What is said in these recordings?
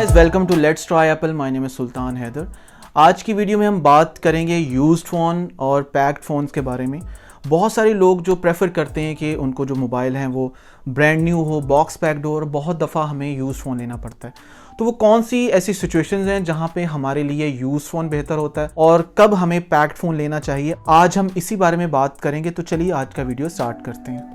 Guys welcome to let's try Apple. My name is Sultan Haider. आज की video में हम बात करेंगे यूज्ड फ़ोन और पैक्ड फ़ोन्स के बारे में। बहुत सारे लोग जो प्रेफर करते हैं कि उनको जो मोबाइल हैं वो ब्रांड न्यू हो, बॉक्स पैक्ड हो, और बहुत दफ़ा हमें यूज्ड फ़ोन लेना पड़ता है। तो वो कौन सी ऐसी सिचुएशंस हैं जहाँ पे हमारे लिए यूज्ड फ़ोन बेहतर होता है और कब हमें पैक्ड फ़ोन लेना चाहिए, आज हम इसी बारे में बात करेंगे। तो चलिए आज का वीडियो स्टार्ट करते हैं।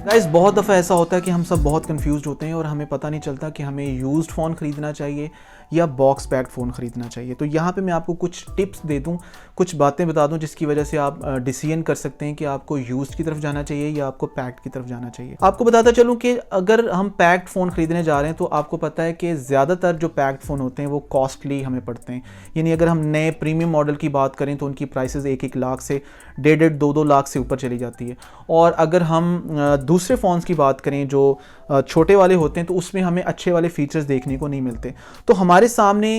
गाइस बहुत दफ़ा ऐसा होता है कि हम सब बहुत कंफ्यूज्ड होते हैं और हमें पता नहीं चलता कि हमें यूज्ड फ़ोन ख़रीदना चाहिए या बॉक्स पैक्ड फ़ोन ख़रीदना चाहिए। तो यहाँ पे मैं आपको कुछ टिप्स दे दूँ, कुछ बातें बता दूँ जिसकी वजह से आप डिसीजन कर सकते हैं कि आपको यूज्ड की तरफ जाना चाहिए या आपको पैक्ड की तरफ जाना चाहिए। आपको बताता चलूँ कि अगर हम पैक्ड फ़ोन ख़रीदने जा रहे हैं तो आपको पता है कि ज़्यादातर जो पैक्ड फ़ोन होते हैं वो कॉस्टली हमें पड़ते हैं। यानी अगर हम नए प्रीमियम मॉडल की बात करें तो उनकी प्राइसेस 1-1 लाख से 1.5-1.5 2-2 लाख से ऊपर चली जाती है। और अगर हम दूसरे फ़ोन्स की बात करें जो छोटे वाले होते हैं तो उसमें हमें अच्छे वाले फीचर्स देखने को नहीं मिलते। तो हमारे सामने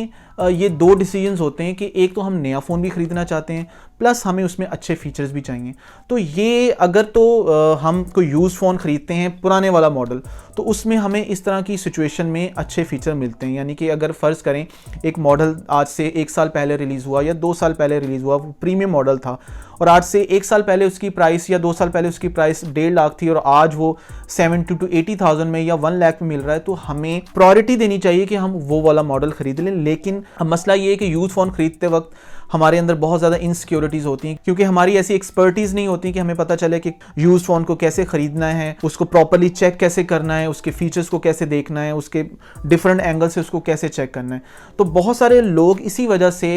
ये दो डिसीजंस होते हैं कि एक तो हम नया फ़ोन भी ख़रीदना चाहते हैं प्लस हमें उसमें अच्छे फीचर्स भी चाहिए। तो ये अगर तो हम कोई यूज़ फ़ोन ख़रीदते हैं पुराने वाला मॉडल तो उसमें हमें इस तरह की सिचुएशन में अच्छे फीचर मिलते हैं। यानी कि अगर फ़र्ज़ करें एक मॉडल आज से 1 साल पहले रिलीज़ हुआ या 2 साल पहले रिलीज़ हुआ, वो प्रीमियम मॉडल था और आज से 1 साल पहले उसकी प्राइस या 2 साल पहले उसकी प्राइस 1.5 लाख थी और आज वो 70 to 80,000 में या 1 लाख में मिल रहा है, तो हमें प्रायोरिटी देनी चाहिए कि हम वो वाला मॉडल ख़रीद लें। लेकिन अब मसला ये है कि यूज़ फ़ोन ख़रीदते वक्त हमारे अंदर बहुत ज़्यादा इनसिक्योरिटीज़ होती हैं क्योंकि हमारी ऐसी एक्सपर्टीज़ नहीं होती कि हमें पता चले कि यूज़ फ़ोन को कैसे ख़रीदना है, उसको प्रॉपर्ली चेक कैसे करना है, उसके फीचर्स को कैसे देखना है, उसके डिफरेंट एंगल से उसको कैसे चेक करना है। तो बहुत सारे लोग इसी वजह से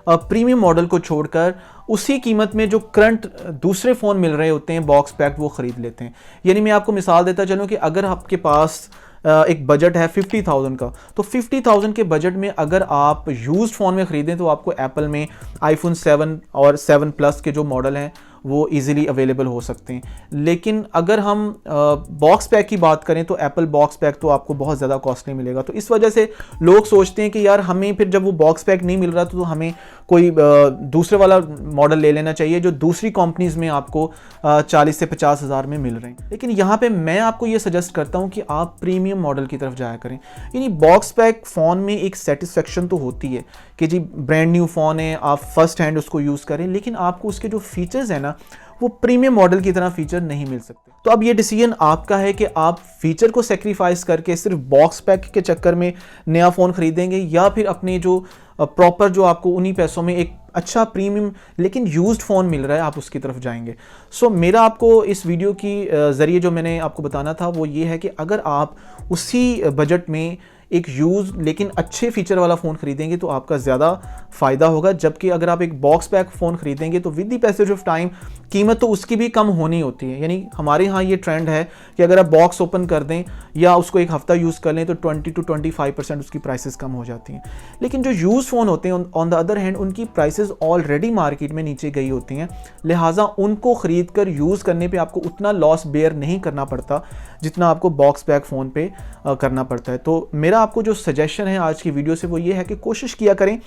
प्रीमियम मॉडल को छोड़कर उसी कीमत में जो करंट दूसरे फ़ोन मिल रहे होते हैं बॉक्स पैक्ड वो ख़रीद लेते हैं। यानी मैं आपको मिसाल देता चलूँ कि अगर आपके पास एक बजट है 50,000 का, तो 50,000 के बजट में अगर आप यूज्ड फ़ोन में ख़रीदें तो आपको एप्पल में आईफोन 7 और 7 प्लस के जो मॉडल हैं वो इजीली अवेलेबल हो सकते हैं। लेकिन अगर हम बॉक्स पैक की बात करें तो एप्पल बॉक्स पैक तो आपको बहुत ज़्यादा कॉस्टली मिलेगा। तो इस वजह से लोग सोचते हैं कि यार हमें फिर जब वो बॉक्स पैक नहीं मिल रहा तो हमें कोई दूसरे वाला मॉडल ले लेना चाहिए जो दूसरी कंपनीज़ में आपको 40 से 50 हज़ार में मिल रहे हैं। लेकिन यहाँ पे मैं आपको ये सजेस्ट करता हूँ कि आप प्रीमियम मॉडल की तरफ जाया करें। यानी बॉक्स पैक फ़ोन में एक सेटिस्फेक्शन तो होती है कि जी ब्रांड न्यू फ़ोन है, आप फर्स्ट हैंड उसको यूज़ करें, लेकिन आपको उसके जो फीचर्स हैं ना वो प्रीमियम मॉडल की तरह फीचर नहीं मिल सकते। तो अब ये डिसीजन आपका है कि आप फीचर को सेक्रीफाइस करके सिर्फ बॉक्स पैक के चक्कर में नया फ़ोन ख़रीदेंगे या फिर अपने जो प्रॉपर जो आपको उन्हीं पैसों में एक अच्छा प्रीमियम लेकिन यूज्ड फ़ोन मिल रहा है आप उसकी तरफ जाएंगे। सो मेरा आपको इस वीडियो की ज़रिए जो मैंने आपको बताना था वो ये है कि अगर आप उसी बजट में एक यूज़ लेकिन अच्छे फीचर वाला फ़ोन ख़रीदेंगे तो आपका ज़्यादा फ़ायदा होगा। जबकि अगर आप एक बॉक्स पैक फ़ोन ख़रीदेंगे तो with the passage of time कीमत तो उसकी भी कम होनी होती है। यानी हमारे यहाँ ये ट्रेंड है कि अगर आप बॉक्स ओपन कर दें या उसको एक हफ़्ता यूज़ कर लें तो 20 to 25% उसकी प्राइसेस कम हो जाती हैं। लेकिन जो यूज़ फ़ोन होते हैं ऑन द अदर हैंड उनकी प्राइसेस ऑलरेडी मार्केट में नीचे गई होती हैं, लिहाजा उनको ख़रीद कर यूज़ करने पर आपको उतना लॉस बेयर नहीं करना पड़ता जितना आपको बॉक्स पैक फ़ोन पे करना पड़ता है। तो मेरा आपको जो सजेशन है आज की वीडियो से वो ये है कि कोशिश किया करें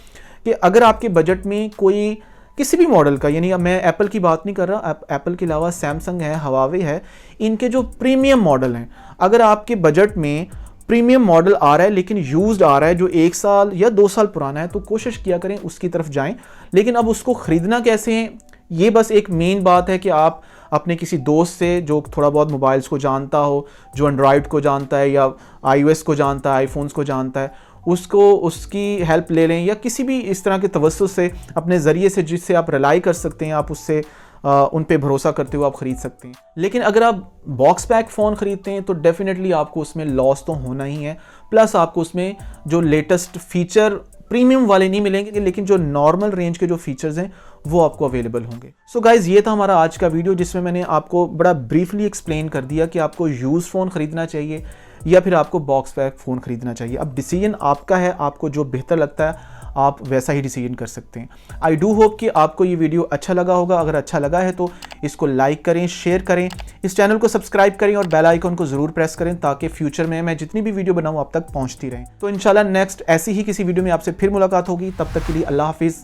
कि अगर आपके बजट में कोई किसी भी मॉडल का, यानी मैं एप्पल की बात नहीं कर रहा, एप्पल के अलावा सैमसंग है, हवावे है, इनके जो प्रीमियम मॉडल हैं, अगर आपके बजट में प्रीमियम मॉडल आ रहा है लेकिन यूज्ड आ रहा है जो 1 साल या 2 साल पुराना है तो कोशिश किया करें उसकी तरफ जाएं। लेकिन अब उसको ख़रीदना कैसे है, ये बस एक मेन बात है कि आप अपने किसी दोस्त से जो थोड़ा बहुत मोबाइल्स को जानता हो, जो एंड्रॉयड को जानता है या iOS को जानता है, आईफोन्स को जानता है, उसको उसकी हेल्प ले लें या किसी भी इस तरह के तवस्सुस से अपने ज़रिए से जिससे आप रिलाई कर सकते हैं, आप उससे उन पे भरोसा करते हुए आप ख़रीद सकते हैं। लेकिन अगर आप बॉक्स पैक फ़ोन ख़रीदते हैं तो डेफिनेटली आपको उसमें लॉस तो होना ही है, प्लस आपको उसमें जो लेटेस्ट फीचर प्रीमियम वाले नहीं मिलेंगे लेकिन जो नॉर्मल रेंज के जो फीचर्स हैं वो आपको अवेलेबल होंगे। सो गाइज़ ये था हमारा आज का वीडियो जिसमें मैंने आपको बड़ा ब्रीफली एक्सप्लेन कर दिया कि आपको यूज़ फ़ोन ख़रीदना चाहिए या फिर आपको बॉक्स पैक फ़ोन ख़रीदना चाहिए। अब डिसीजन आपका है, आपको जो बेहतर लगता है आप वैसा ही डिसीजन कर सकते हैं। आई डू होप कि आपको ये वीडियो अच्छा लगा होगा। अगर अच्छा लगा है तो इसको लाइक करें, शेयर करें, इस चैनल को सब्सक्राइब करें और बेल आइकन को ज़रूर प्रेस करें ताकि फ्यूचर में मैं जितनी भी वीडियो बनाऊँ आप तक पहुँचती रहें। तो इंशाल्लाह नेक्स्ट ऐसी ही किसी वीडियो में आपसे फिर मुलाकात होगी। तब तक के लिए अल्लाह हाफिज़,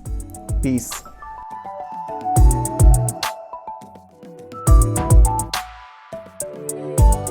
पीस।